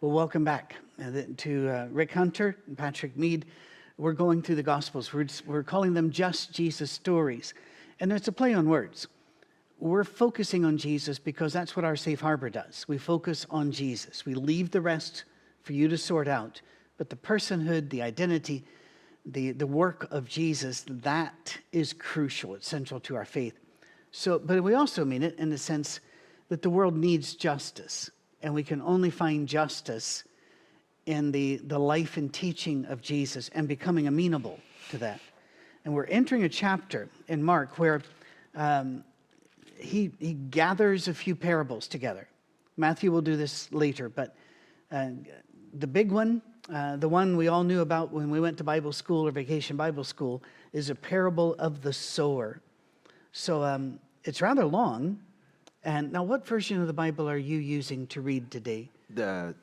Well, welcome back to Rick Hunter and Patrick Mead. We're going through the Gospels. We're calling them Just Jesus Stories. And it's a play on words. We're focusing on Jesus because that's what our safe harbor does. We focus on Jesus. We leave the rest for you to sort out. But the personhood, the identity, the work of Jesus, that is crucial. It's central to our faith. But we also mean it in the sense that the world needs justice. And we can only find justice in the life and teaching of Jesus and becoming amenable to that. And we're entering a chapter in Mark where he gathers a few parables together. Matthew will do this later, but the big one, the one we all knew about when we went to Bible school or vacation Bible school, is a parable of the sower. So it's rather long. And now, what version of the Bible are you using to read today? The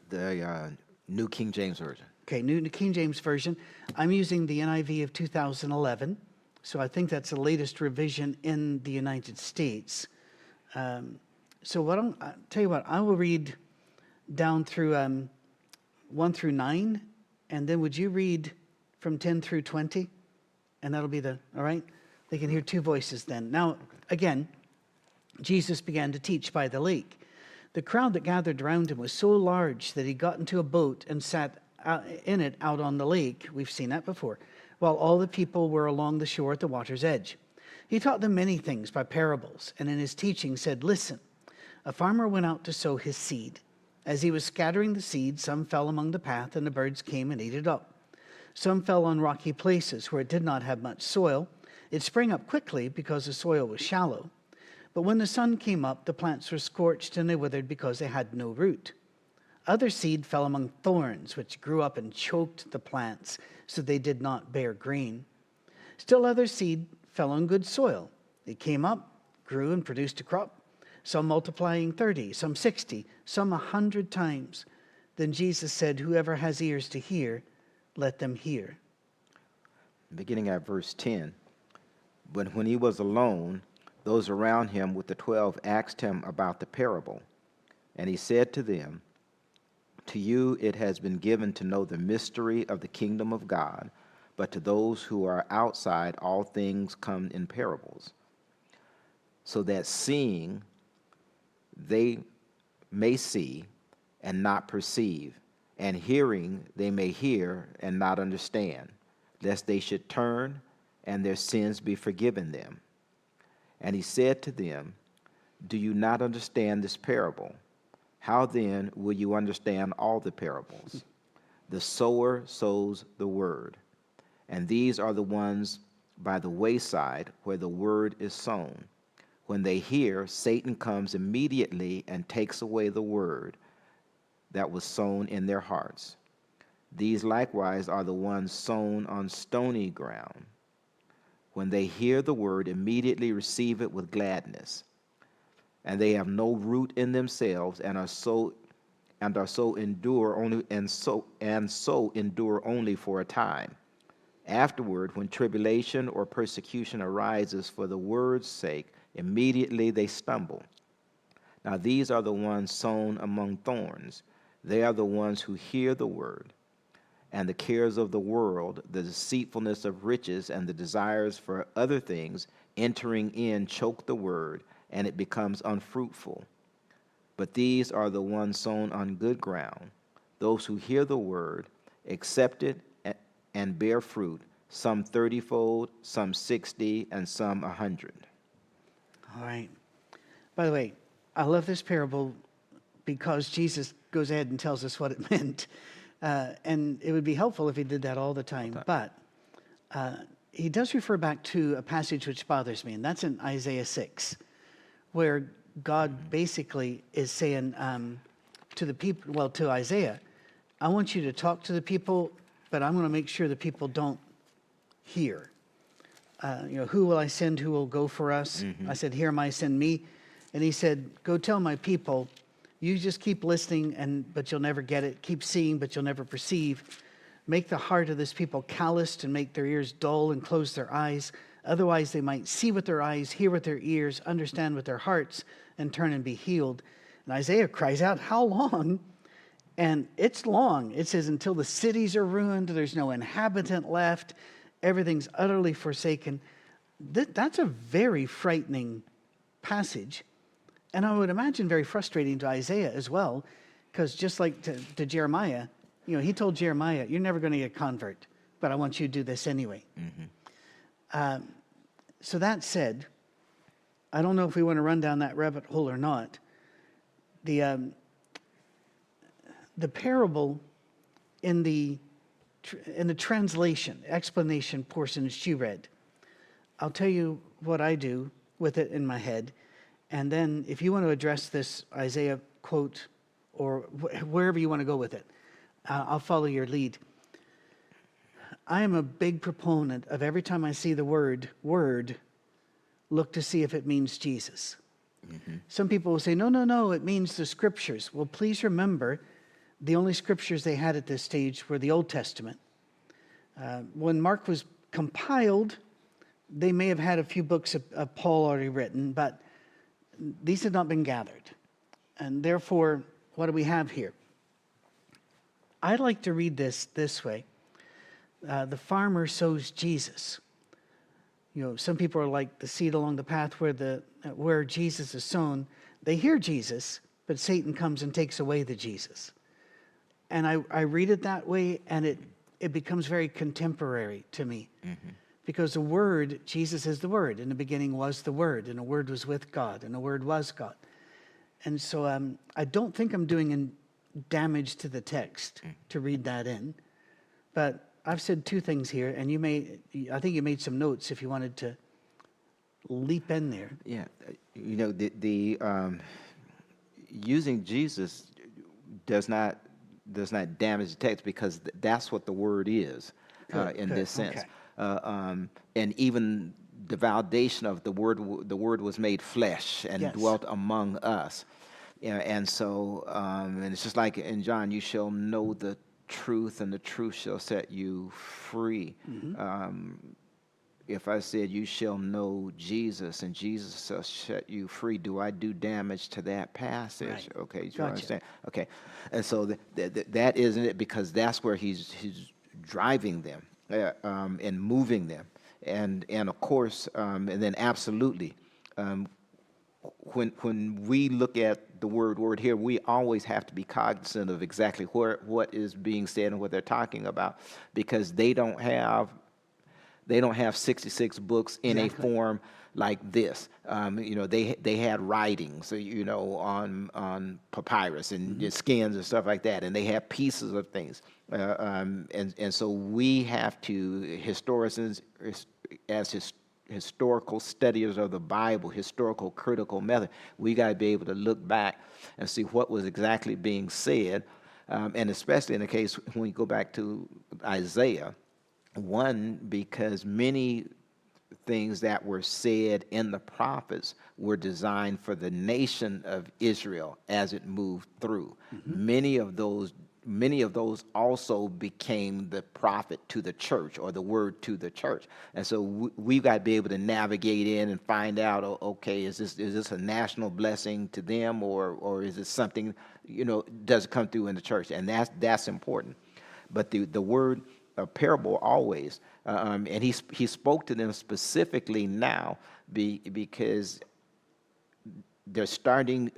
New King James Version. Okay, New King James Version. I'm using the NIV of 2011, so I think that's the latest revision in the United States. So I'll tell you what, I will read down through 1 through 9, and then would you read from 10 through 20? And that'll be all right? They can hear two voices then. Now, again, Jesus began to teach by the lake. The crowd that gathered around him was so large that he got into a boat and sat in it out on the lake. We've seen that before. While all the people were along the shore at the water's edge. He taught them many things by parables, and in his teaching said, "Listen, a farmer went out to sow his seed. As he was scattering the seed, some fell among the path, and the birds came and ate it up. Some fell on rocky places where it did not have much soil. It sprang up quickly because the soil was shallow. But when the sun came up, the plants were scorched and they withered because they had no root. Other seed fell among thorns, which grew up and choked the plants, so they did not bear grain. Still other seed fell on good soil. It came up, grew, and produced a crop, some multiplying 30, some 60, some 100 times. Then Jesus said, 'Whoever has ears to hear, let them hear.'" Beginning at verse 10. But when he was alone, those around him with the 12 asked him about the parable. And he said to them, "To you it has been given to know the mystery of the kingdom of God, but to those who are outside all things come in parables, so that seeing they may see and not perceive, and hearing they may hear and not understand, lest they should turn and their sins be forgiven them." And he said to them, "Do you not understand this parable? How then will you understand all the parables? The sower sows the word, and these are the ones by the wayside where the word is sown. When they hear, Satan comes immediately and takes away the word that was sown in their hearts. These likewise are the ones sown on stony ground. When they hear the word, immediately receive it with gladness, and they have no root in themselves, and so endure only for a time. Afterward, when tribulation or persecution arises for the word's sake, immediately they stumble. Now these are the ones sown among thorns. They are the ones who hear the word, and the cares of the world, the deceitfulness of riches, and the desires for other things entering in choke the word, and it becomes unfruitful. But these are the ones sown on good ground, those who hear the word, accept it, and bear fruit, some 30-fold, some 60, and some 100. All right. By the way, I love this parable because Jesus goes ahead and tells us what it meant. And it would be helpful if he did that all the time. But he does refer back to a passage which bothers me, and that's in Isaiah 6, where God basically is saying to the people, well, to Isaiah, "I want you to talk to the people, but I'm going to make sure the people don't hear. Who will I send? Who will go for us?" I said, "Here am I, send me." And he said, "Go tell my people, you just keep listening, but you'll never get it. Keep seeing, but you'll never perceive. Make the heart of this people calloused and make their ears dull and close their eyes. Otherwise they might see with their eyes, hear with their ears, understand with their hearts, and turn and be healed." And Isaiah cries out, "How long?" And it's long. It says, until the cities are ruined, there's no inhabitant left, everything's utterly forsaken. That's a very frightening passage. And I would imagine very frustrating to Isaiah as well, because just like to Jeremiah, he told Jeremiah, you're never going to get a convert, but I want you to do this anyway. So that said, I don't know if we want to run down that rabbit hole or not. The parable in the translation, explanation portion that she read, I'll tell you what I do with it in my head. And then if you want to address this Isaiah quote or wherever you want to go with it, I'll follow your lead. I am a big proponent of every time I see the word, look to see if it means Jesus. Some people will say, no, it means the scriptures. Well, please remember, the only scriptures they had at this stage were the Old Testament. When Mark was compiled, they may have had a few books of Paul already written, but these had not been gathered. And therefore, what do we have here? I like to read this way. The farmer sows Jesus. Some people are like the seed along the path where Jesus is sown. They hear Jesus, but Satan comes and takes away the Jesus. And I read it that way, and it becomes very contemporary to me. Because the Word, Jesus is the Word. In the beginning was the Word, and the Word was with God, and the Word was God. And so I don't think I'm doing damage to the text to read that in. But I've said two things here, and I think you made some notes if you wanted to leap in there. Yeah, the using Jesus does not damage the text, because that's what the word is in this sense. Okay. And even the validation of the word was made flesh and dwelt among us. And so, and it's just like in John, you shall know the truth, and the truth shall set you free. If I said you shall know Jesus and Jesus shall set you free, do I do damage to that passage? Right. Okay, you understand? Okay, and so that isn't it, because that's where he's driving them and moving them, and of course, and then absolutely. When we look at the word here, we always have to be cognizant of exactly what is being said and what they're talking about, because they don't have 66 books in a form like this. They had writings, on papyrus and skins and stuff like that, and they have pieces of things, and so we have to, historians, as historical studiers of the Bible, historical critical method, we got to be able to look back and see what was exactly being said, and especially in the case when we go back to Isaiah, because many things that were said in the prophets were designed for the nation of Israel as it moved through. Many of those also became the prophet to the church, or the word to the church. And so we've got to be able to navigate in and find out, okay, is this a national blessing to them, or is it something, does it come through in the church? And that's important. But the word parable always, and he spoke to them specifically now because they're starting,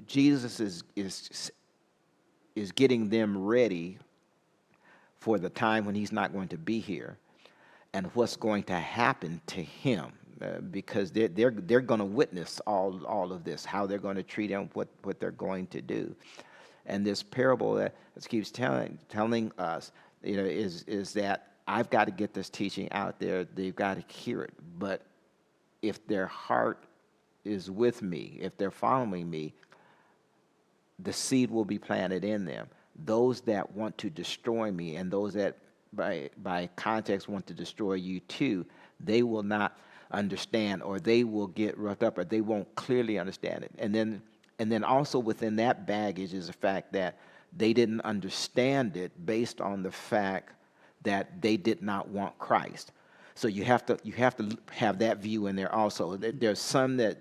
Jesus is getting them ready for the time when he's not going to be here, and what's going to happen to him, because they're going to witness all of this, how they're going to treat him, what they're going to do. And this parable that keeps telling us, is that I've got to get this teaching out there. They've got to hear it. But if their heart is with me, if they're following me, the seed will be planted in them. Those that want to destroy me, and those that by context want to destroy you too, they will not understand, or they will get roughed up, or they won't clearly understand it. And then also within that baggage is the fact that they didn't understand it based on the fact that they did not want Christ. So you have to have that view in there also. There's some that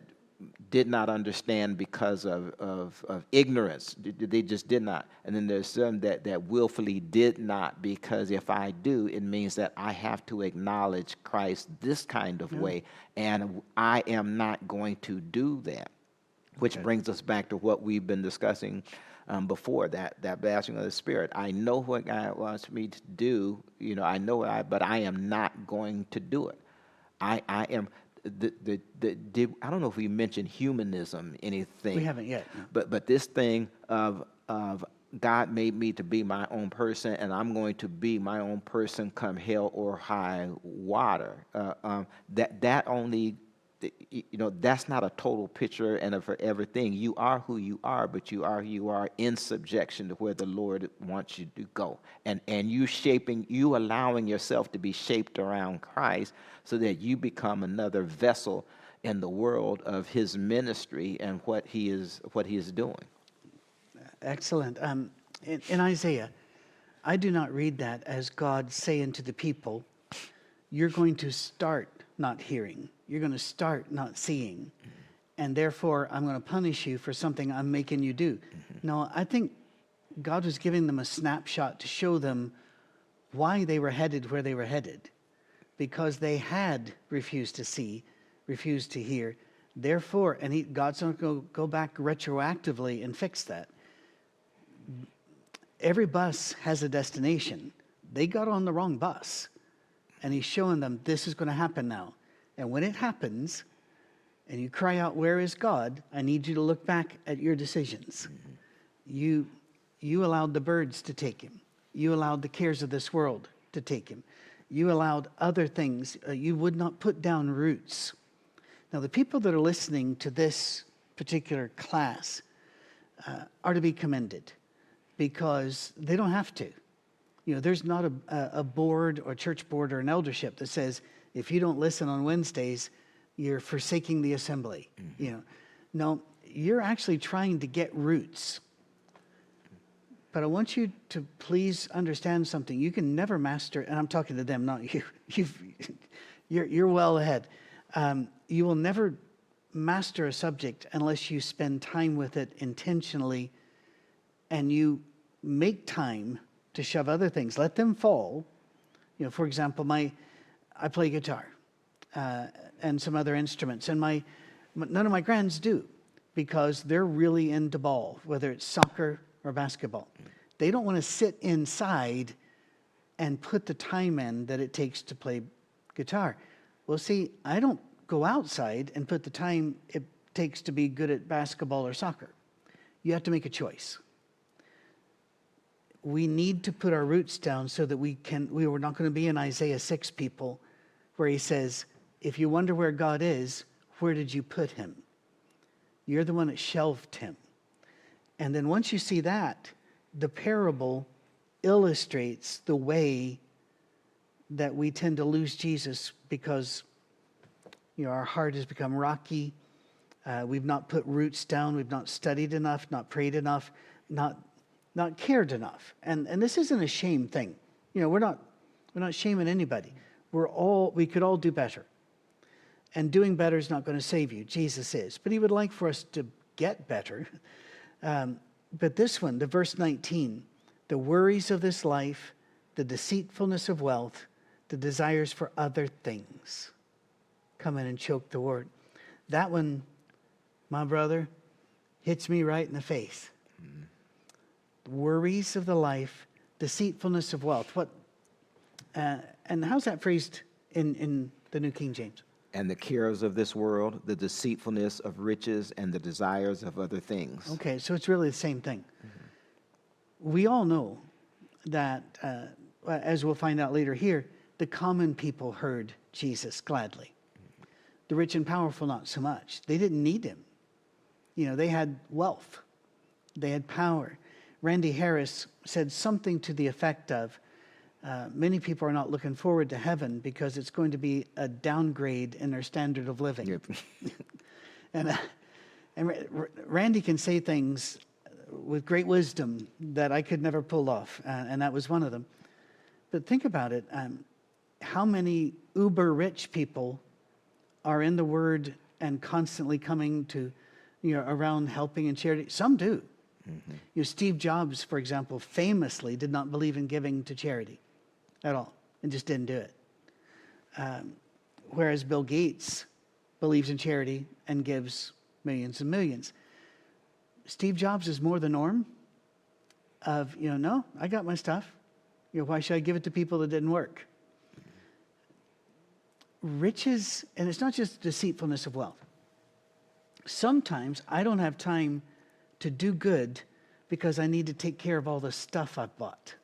did not understand because of ignorance. They just did not. And then there's some that willfully did not, because if I do, it means that I have to acknowledge Christ this kind of way, and I am not going to do that. Which brings us back to what we've been discussing before, that baptism of the Spirit. I know what God wants me to do, I know but I am not going to do it. I am. I don't know if we mentioned humanism, anything. We haven't yet. No. But this thing of God made me to be my own person, and I'm going to be my own person come hell or high water. That only, that's not a total picture and a forever thing. You are who you are, but you are in subjection to where the Lord wants you to go, and you allowing yourself to be shaped around Christ, so that you become another vessel in the world of His ministry and what He is doing. Excellent. In Isaiah, I do not read that as God saying to the people, you're going to start not hearing. You're going to start not seeing. And therefore, I'm going to punish you for something I'm making you do. No, I think God was giving them a snapshot to show them why they were headed where they were headed. Because they had refused to see, refused to hear. Therefore, and God's not going to go back retroactively and fix that. Every bus has a destination. They got on the wrong bus. And He's showing them this is going to happen now. And when it happens, and you cry out, where is God? I need you to look back at your decisions. You allowed the birds to take Him. You allowed the cares of this world to take Him. You allowed other things. You would not put down roots. Now, the people that are listening to this particular class are to be commended, because they don't have to. There's not a board or church board or an eldership that says, if you don't listen on Wednesdays, you're forsaking the assembly. No, you're actually trying to get roots. But I want you to please understand something. You can never master, and I'm talking to them, not you. You're well ahead. You will never master a subject unless you spend time with it intentionally, and you make time to shove other things. Let them fall. For example, I play guitar and some other instruments, and none of my grands do, because they're really into ball, whether it's soccer or basketball. They don't want to sit inside and put the time in that it takes to play guitar. Well, see, I don't go outside and put the time it takes to be good at basketball or soccer. You have to make a choice. We need to put our roots down so that we were not going to be in Isaiah 6 people, where He says, if you wonder where God is, where did you put Him? You're the one that shelved Him. And then once you see that, the parable illustrates the way that we tend to lose Jesus, because our heart has become rocky. We've not put roots down. We've not studied enough, not prayed enough, not cared enough. And this isn't a shame thing. We're not shaming anybody. We could all do better. And doing better is not going to save you. Jesus is. But He would like for us to get better. But this one, the verse 19, the worries of this life, the deceitfulness of wealth, the desires for other things come in and choke the word. That one, my brother, hits me right in the face. Worries of the life, deceitfulness of wealth. And how's that phrased in the New King James? And the cares of this world, the deceitfulness of riches, and the desires of other things. Okay, so it's really the same thing. We all know that, as we'll find out later here, the common people heard Jesus gladly. The rich and powerful, not so much. They didn't need Him. They had wealth. They had power. Randy Harris said something to the effect of, many people are not looking forward to heaven because it's going to be a downgrade in their standard of living. Yep. and Randy can say things with great wisdom that I could never pull off, and that was one of them. But think about it. How many uber rich people are in the word and constantly coming to, around helping and charity. Some do. Steve Jobs, for example, famously did not believe in giving to charity at all and just didn't do it. Whereas Bill Gates believes in charity and gives millions and millions. Steve Jobs is more the norm of, no, I got my stuff. Why should I give it to people that didn't work? Riches, and it's not just deceitfulness of wealth. Sometimes I don't have time to do good because I need to take care of all the stuff I've bought.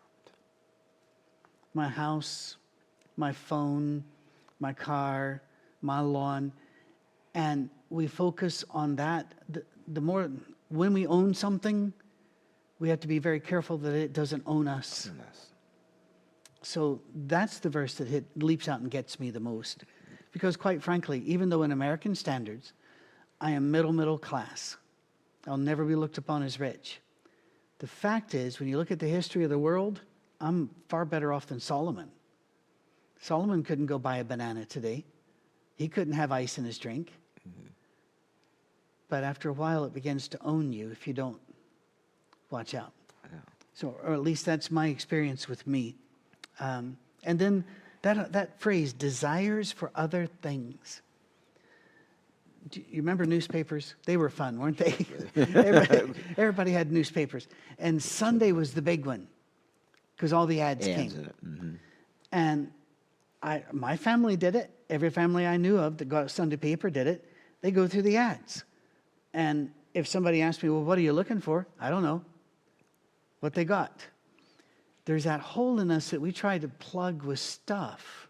My house, my phone, my car, my lawn. And we focus on that. The more, when we own something, we have to be very careful that it doesn't own us. So that's the verse that leaps out and gets me the most. Because quite frankly, even though in American standards, I am middle class, I'll never be looked upon as rich. The fact is, when you look at the history of the world, I'm far better off than Solomon. Solomon couldn't go buy a banana today. He couldn't have ice in his drink. But after a while, it begins to own you if you don't watch out. Yeah. So, or at least that's my experience with me. And then that phrase, desires for other things. Do you remember newspapers? They were fun, weren't they? everybody had newspapers. And Sunday was the big one because all the ads came. And my family did it. Every family I knew of that got a Sunday paper did it. They go through the ads. And if somebody asked me, well, what are you looking for? I don't know what they got. There's that hole in us that we try to plug with stuff.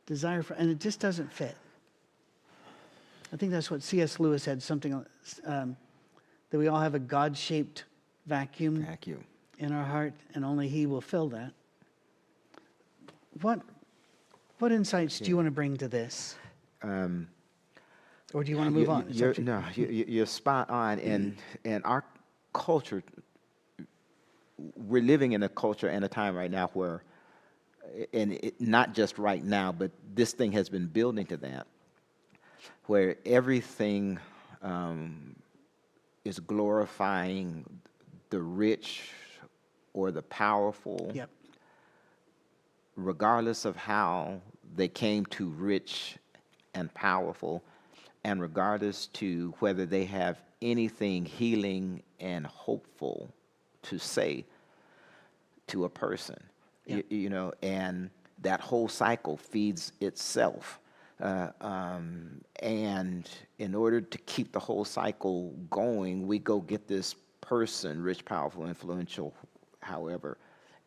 Desire for, and it just doesn't fit. I think that's what C.S. Lewis had, something that we all have a God-shaped vacuum in our heart, and only He will fill that. What insights do you want to bring to this? Or do you want to move on? You're spot on. And our culture, we're living in a culture and a time right now where, not just right now, but this thing has been building to that, where everything is glorifying the rich or the powerful, regardless of how they came to rich and powerful, and regardless to whether they have anything healing and hopeful to say to a person. And that whole cycle feeds itself. And in order to keep the whole cycle going, we go get this person, rich, powerful, influential, however,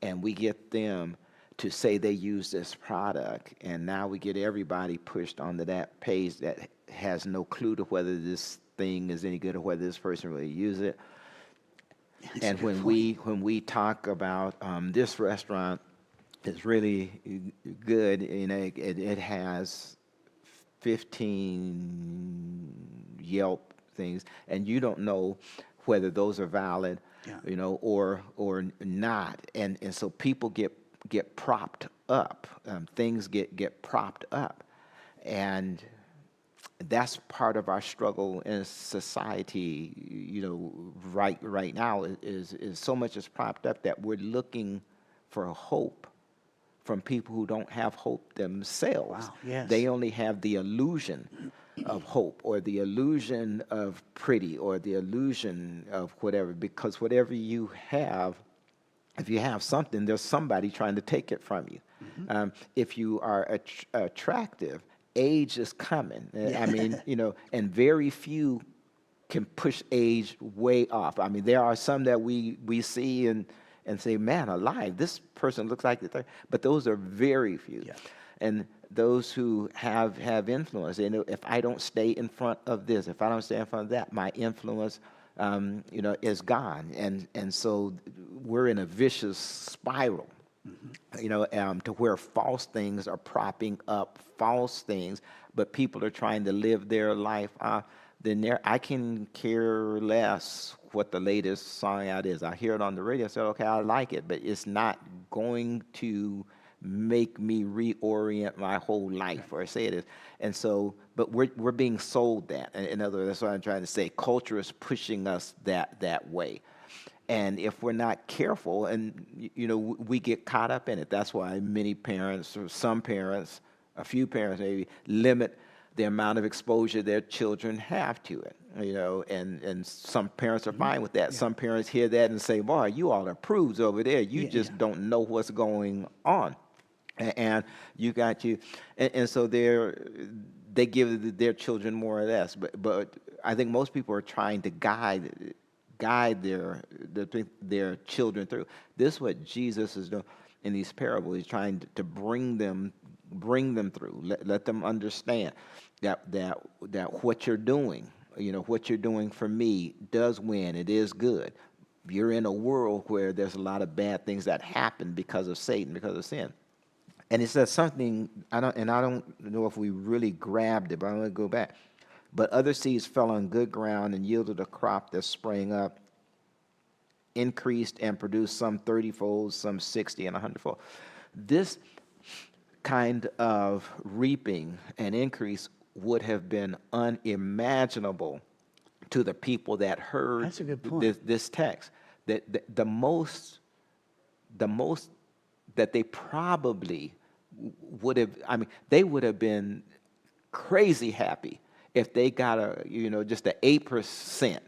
and we get them to say they use this product, and now we get everybody pushed onto that page that has no clue to whether this thing is any good or whether this person really use it. And when we talk about this restaurant is really good, it has 15 Yelp things, and you don't know whether those are valid, or not, and so people get propped up, things get propped up, and that's part of our struggle in society. Right now is so much is propped up that we're looking for hope from people who don't have hope themselves. Wow, yes. They only have the illusion of hope, or the illusion of pretty, or the illusion of whatever, because whatever you have, if you have something, there's somebody trying to take it from you. If you are attractive, age is coming. I mean, and very few can push age way off. I mean, there are some that we see and say, man alive, this person looks like they're, but those are very few. Yeah. And those who have influence, if I don't stay in front of this, if I don't stay in front of that, my influence is gone. And so we're in a vicious spiral, to where false things are propping up false things, but people are trying to live their life. Then I can care less what the latest song out is. I hear it on the radio, I say, okay, I like it, but it's not going to make me reorient my whole life, or say it is. And so but we're being sold that. In other words, that's what I'm trying to say. Culture is pushing us that way. And if we're not careful, and we get caught up in it. That's why many parents, or some parents, a few parents maybe, limit the amount of exposure their children have to it. And some parents are fine with that. Yeah. Some parents hear that and say, "Boy, you all are prudes over there. You Yeah, just yeah. don't know what's going on." And you got you, and so they give their children more or less. But I think most people are trying to guide their children through. This is what Jesus is doing in these parables. He's trying to bring them through. Let them understand that what you're doing, what you're doing for me does win. It is good. You're in a world where there's a lot of bad things that happen because of Satan, because of sin. And it says something, I don't know if we really grabbed it, but I'm going to go back. But other seeds fell on good ground and yielded a crop that sprang up, increased, and produced some 30-fold, some 60, and 100-fold. This kind of reaping and increase would have been unimaginable to the people that heard That's a good point. this text. That the most that they probably would have, they would have been crazy happy if they got just an 8%,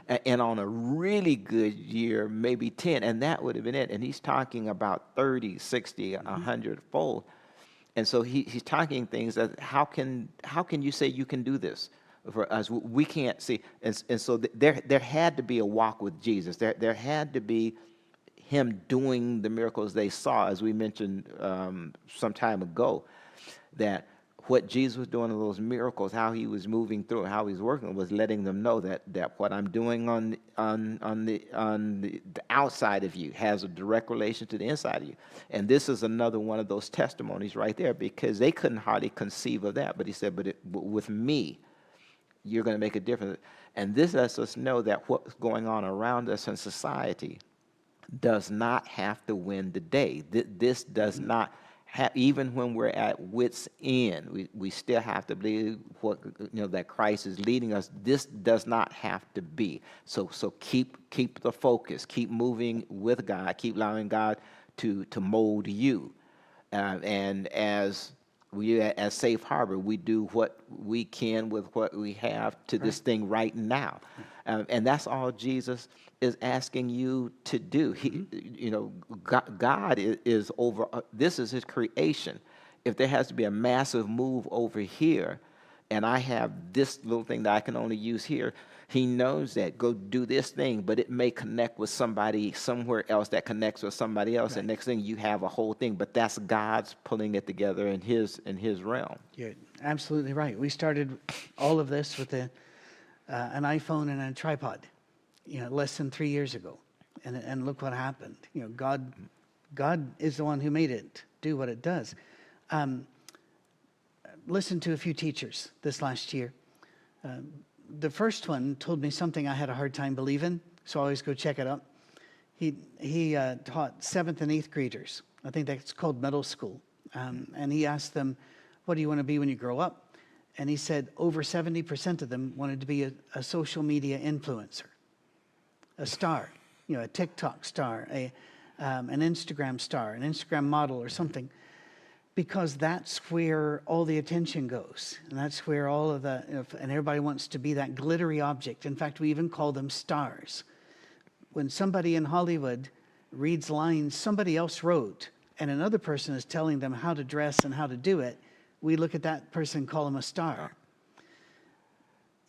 and on a really good year, maybe 10, and that would have been it. And he's talking about 30, 60, 100-fold. And so he's talking things that how can you say you can do this for us? We can't see. And so there had to be a walk with Jesus. There had to be him doing the miracles they saw, as we mentioned some time ago, that what Jesus was doing in those miracles, how he was moving through, how he was working, was letting them know that what I'm doing on the outside of you has a direct relation to the inside of you. And this is another one of those testimonies right there, because they couldn't hardly conceive of that. But he said, but with me, you're going to make a difference. And this lets us know that what's going on around us in society does not have to win the day. This does not have, even when we're at wit's end, we still have to believe that Christ is leading us. This does not have to be. So keep the focus, keep moving with God, keep allowing God to mold you. And as Safe Harbor, we do what we can with what we have to this thing right now. And that's all Jesus is asking you to do. God is over, this is his creation. If there has to be a massive move over here, and I have this little thing that I can only use here, he knows that. Go do this thing, but it may connect with somebody somewhere else that connects with somebody else, and next thing you have a whole thing. But that's God's pulling it together in his realm. You're absolutely right. We started all of this with an iPhone and a tripod, less than 3 years ago, and look what happened. God is the one who made it do what it does. Listened to a few teachers this last year. The first one told me something I had a hard time believing, so I always go check it out. He taught 7th and 8th graders. I think that's called middle school. And he asked them, what do you want to be when you grow up? And he said over 70% of them wanted to be a social media influencer, a star, a TikTok star, an Instagram star, an Instagram model or something. Because that's where all the attention goes. And that's where all of and everybody wants to be that glittery object. In fact, we even call them stars. When somebody in Hollywood reads lines somebody else wrote, and another person is telling them how to dress and how to do it, we look at that person and call them a star.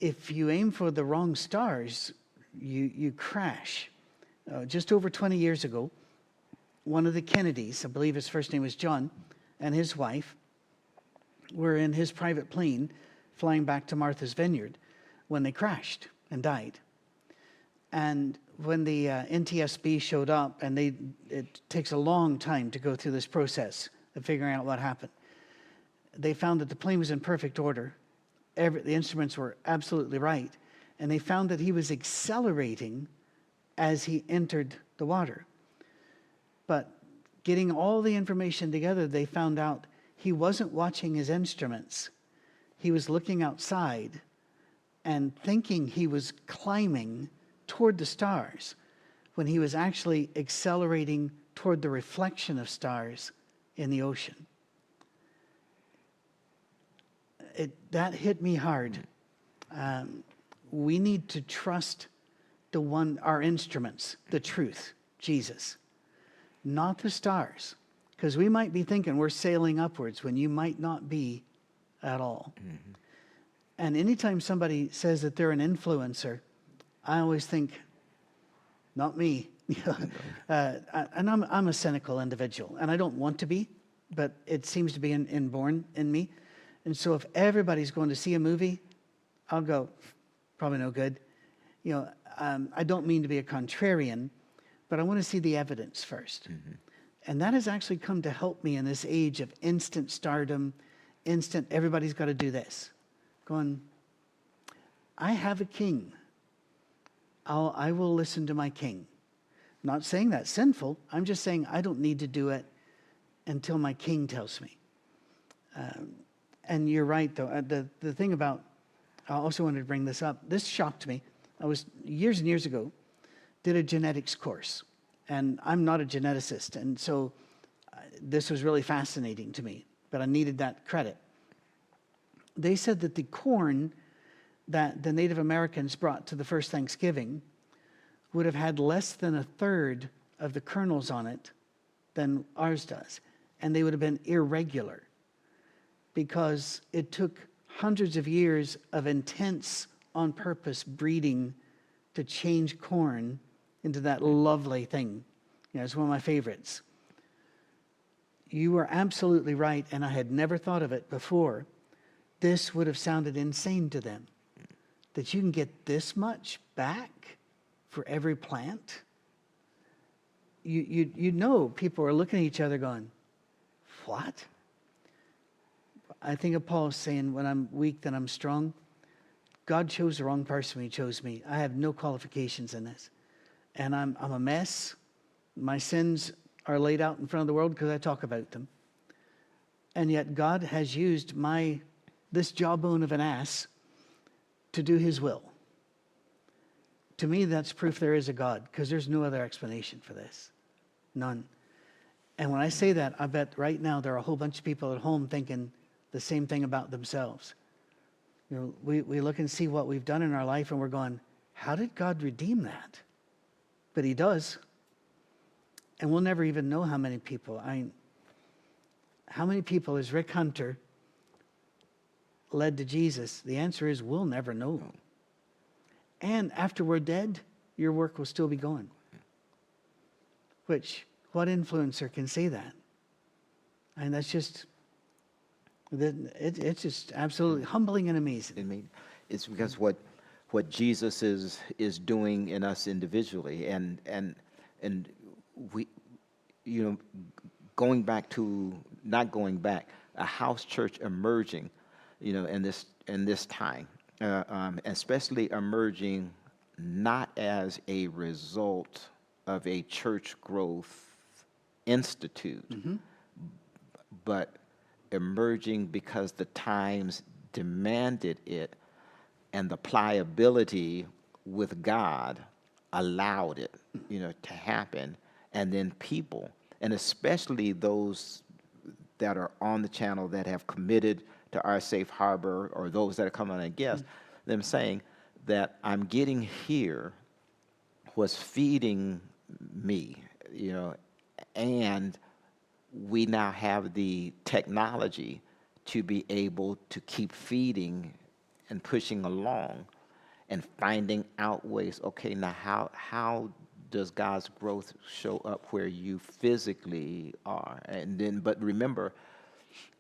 If you aim for the wrong stars, you crash. Just over 20 years ago, one of the Kennedys, I believe his first name was John, and his wife were in his private plane flying back to Martha's Vineyard when they crashed and died. And when the NTSB showed up, and it takes a long time to go through this process of figuring out what happened, they found that the plane was in perfect order. The instruments were absolutely right. And they found that he was accelerating as he entered the water. But getting all the information together, they found out he wasn't watching his instruments. he was looking outside and thinking he was climbing toward the stars when he was actually accelerating toward the reflection of stars in the ocean. That hit me hard. We need to trust the one, our instruments, the truth, Jesus, not the stars. Because we might be thinking we're sailing upwards when you might not be at all. Mm-hmm. And anytime somebody says that they're an influencer, I always think, not me. And I'm a cynical individual, and I don't want to be, but it seems to be inborn in me. And so if everybody's going to see a movie, I'll go, probably no good. I don't mean to be a contrarian, but I want to see the evidence first. Mm-hmm. And that has actually come to help me in this age of instant stardom, everybody's got to do this. Going, I have a king. I will listen to my king. Not saying that's sinful. I'm just saying I don't need to do it until my king tells me. And you're right, though. The thing about, I also wanted to bring this up. This shocked me. I was, years and years ago, did a genetics course. And I'm not a geneticist, and so this was really fascinating to me, but I needed that credit. They said that the corn that the Native Americans brought to the first Thanksgiving would have had less than a third of the kernels on it than ours does, and they would have been irregular because it took hundreds of years of intense, on-purpose breeding to change corn into that lovely thing. It's one of my favorites. You were absolutely right, and I had never thought of it before. This would have sounded insane to them, that you can get this much back for every plant. You know, people are looking at each other going, what? I think of Paul saying, when I'm weak, then I'm strong. God chose the wrong person when he chose me. I have no qualifications in this. And I'm a mess. My sins are laid out in front of the world because I talk about them. And yet God has used this jawbone of an ass to do his will. To me, that's proof there is a God, because there's no other explanation for this. None. And when I say that, I bet right now there are a whole bunch of people at home thinking the same thing about themselves. We look and see what we've done in our life and we're going, how did God redeem that? But he does. And we'll never even know how many people. How many people has Rick Hunter led to Jesus? The answer is we'll never know. And after we're dead, your work will still be going. What influencer can say that? And that's just, it's just absolutely humbling and amazing. I mean, it's because what Jesus is doing in us individually, and we, not going back, a house church emerging, in this time, especially emerging not as a result of a church growth institute, mm-hmm. but emerging because the times demanded it, and the pliability with God allowed it, to happen. And then people, and especially those that are on the channel that have committed to our safe harbor, or those that are coming on guests, mm-hmm. them saying that I'm getting here was feeding me, and we now have the technology to be able to keep feeding and pushing along and finding out ways, okay, now how does God's growth show up where you physically are? And then, but remember,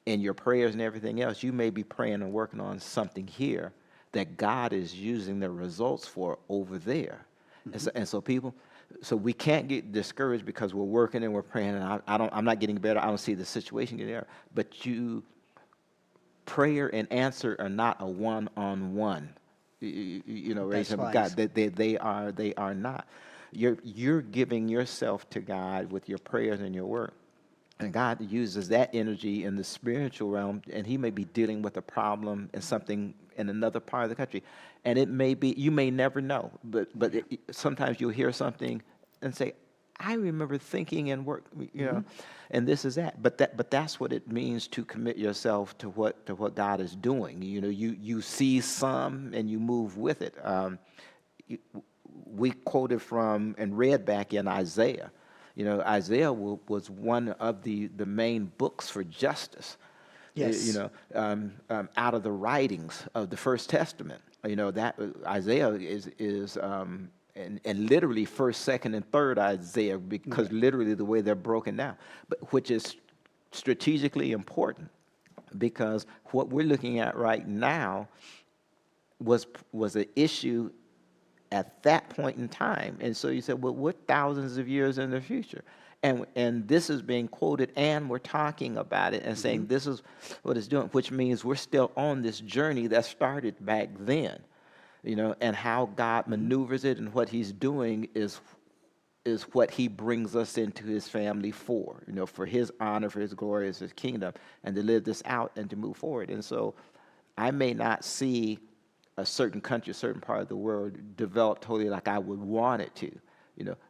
in your prayers and everything else, you may be praying and working on something here that God is using the results for over there. Mm-hmm. And so we can't get discouraged because we're working and we're praying, and I'm not getting better. I don't see the situation getting better. But prayer and answer are not a one-on-one. Relationship with God. They are not. You're giving yourself to God with your prayers and your work, And God uses that energy in the spiritual realm, and He may be dealing with a problem and something in another part of the country, and it may be you may never know, but sometimes you'll hear something and say, "I remember thinking and work, and this is that." But that's what it means to commit yourself to what God is doing. You see some and you move with it. We quoted from and read back in Isaiah. Isaiah was one of the main books for justice. Yes. Out of the writings of the First Testament. That Isaiah is and literally first, second, and third Isaiah, because literally the way they're broken down, but which is strategically important, because what we're looking at right now was an issue at that point in time. And so you said, well, we're thousands of years in the future. And this is being quoted, and we're talking about it and saying this is what it's doing, which means we're still on this journey that started back then, and how God maneuvers it and what He's doing is what He brings us into His family for His honor, for His glory, as His kingdom, and to live this out and to move forward. And so I may not see a certain country, a certain part of the world develop totally like I would want it to,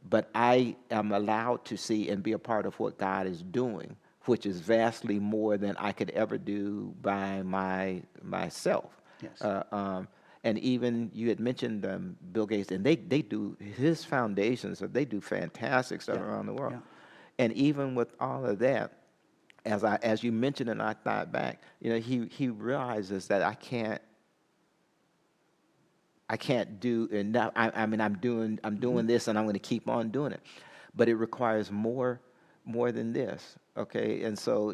but I am allowed to see and be a part of what God is doing, which is vastly more than I could ever do by myself. Yes. And even you had mentioned Bill Gates, and they do his foundations, they do fantastic stuff around the world. Yeah. And even with all of that, as you mentioned, and I thought back, he realizes that I can't do enough. I'm doing this, and I'm going to keep on doing it, but it requires more than this. Okay, and so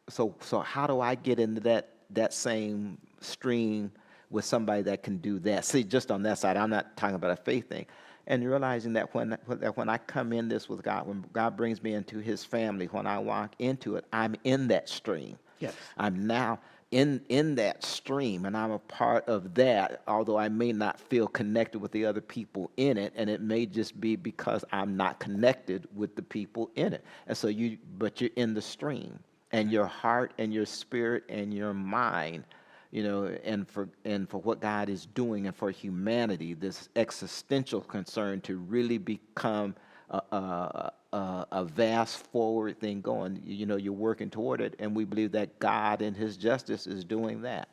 so how do I get into that same stream with somebody that can do that? See, just on that side, I'm not talking about a faith thing, and realizing that when I come in this with God, when God brings me into His family, when I walk into it, I'm in that stream. Yes. I'm now in that stream, and I'm a part of that, although I may not feel connected with the other people in it, and it may just be because I'm not connected with the people in it. And so but you're in the stream, and your heart and your spirit and your mind, and for what God is doing, and for humanity, this existential concern to really become a vast forward thing going. You're working toward it, and we believe that God in His justice is doing that.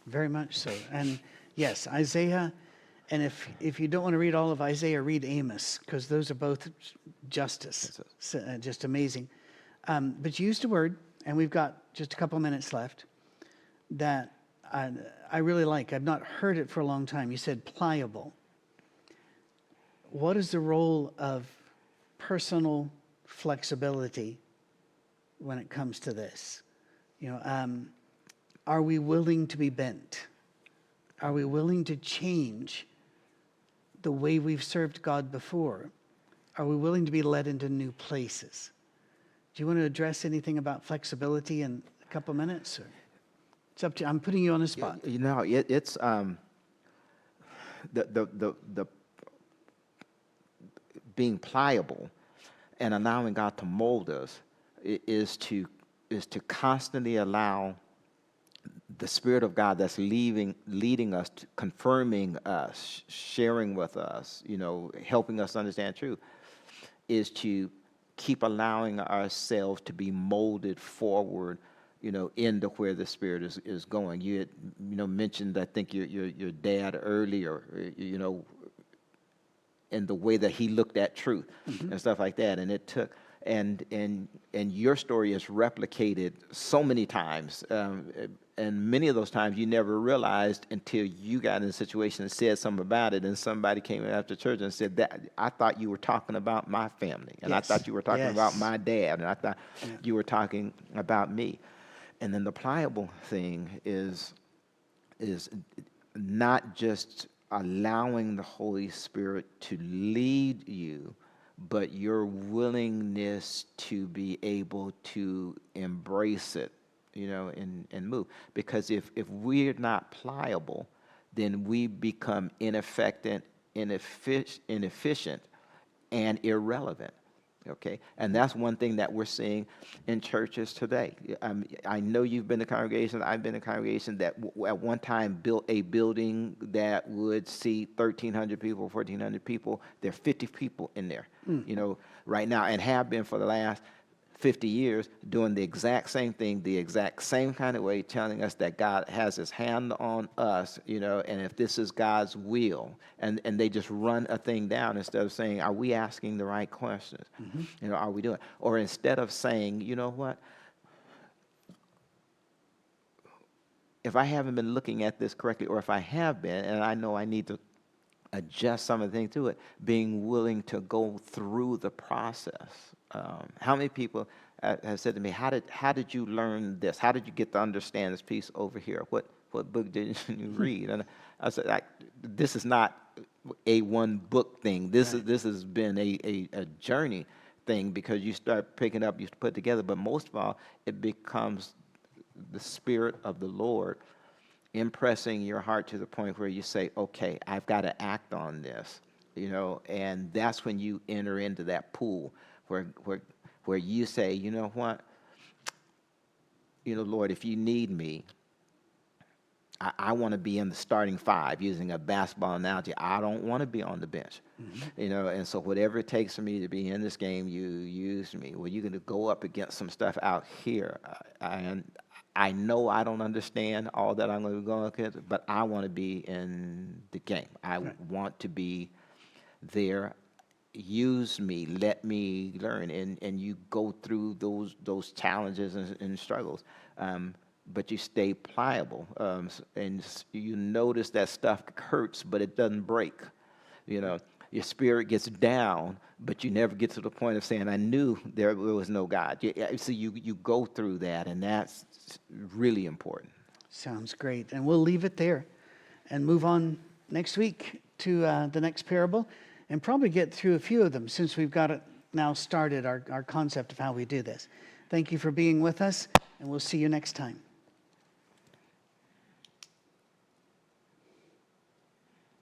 Very much so. And yes, Isaiah, and if you don't want to read all of Isaiah, read Amos, because those are both justice. Just amazing. But you used a word, and we've got just a couple minutes left, that I really like. I've not heard it for a long time. You said pliable. What is the role of personal flexibility when it comes to this? Are we willing to be bent? Are we willing to change the way we've served God before? Are we willing to be led into new places? Do you want to address anything about flexibility in a couple minutes? Or it's up to you. I'm putting you on the spot. It's the being pliable and allowing God to mold us is to constantly allow the Spirit of God that's leading us, confirming us, sharing with us, helping us understand truth, is to keep allowing ourselves to be molded forward, into where the Spirit is going. You had, mentioned, I think, your dad earlier, and the way that he looked at truth and stuff like that. And it took, and your story is replicated so many times. And many of those times you never realized until you got in a situation and said something about it, and somebody came after church and said, that I thought you were talking about my family, and I thought you were talking about my dad, and I thought you were talking about me. And then the pliable thing is not just allowing the Holy Spirit to lead you, but your willingness to be able to embrace it, and move. Because if we're not pliable, then we become inefficient, and irrelevant. Okay, and that's one thing that we're seeing in churches today. I know you've been to congregation. I've been to congregation that at one time built a building that would seat 1,300 people, 1,400 people. There are 50 people in there, right now, and have been for the last 50 years, doing the exact same thing, the exact same kind of way, telling us that God has his hand on us, and if this is God's will, and they just run a thing down instead of saying, are we asking the right questions? Are we doing? Or instead of saying, you know what? If I haven't been looking at this correctly, or if I have been, and I know I need to adjust some of the things to it, being willing to go through the process. How many people have said to me, how did you learn this? How did you get to understand this piece over here? What book did you read? And I said, this is not a one book thing. This has been a journey thing, because you start picking up, you put together, but most of all, it becomes the Spirit of the Lord impressing your heart to the point where you say, okay, I've got to act on this, and that's when you enter into that pool where you say, you know what, Lord, if you need me, I want to be in the starting five, using a basketball analogy. I don't want to be on the bench, and so whatever it takes for me to be in this game, you use me. Well, you're going to go up against some stuff out here, and I know I don't understand all that I'm going to go against, but I want to be in the game. I want to be there. Use me, let me learn, and you go through those challenges and struggles, but you stay pliable, and you notice that stuff hurts, but it doesn't break. Your spirit gets down, but you never get to the point of saying, I knew there was no God. So you go through that, and that's really important. Sounds great. And we'll leave it there and move on next week to the next parable, and probably get through a few of them, since we've got it now started, our concept of how we do this. Thank you for being with us, and we'll see you next time.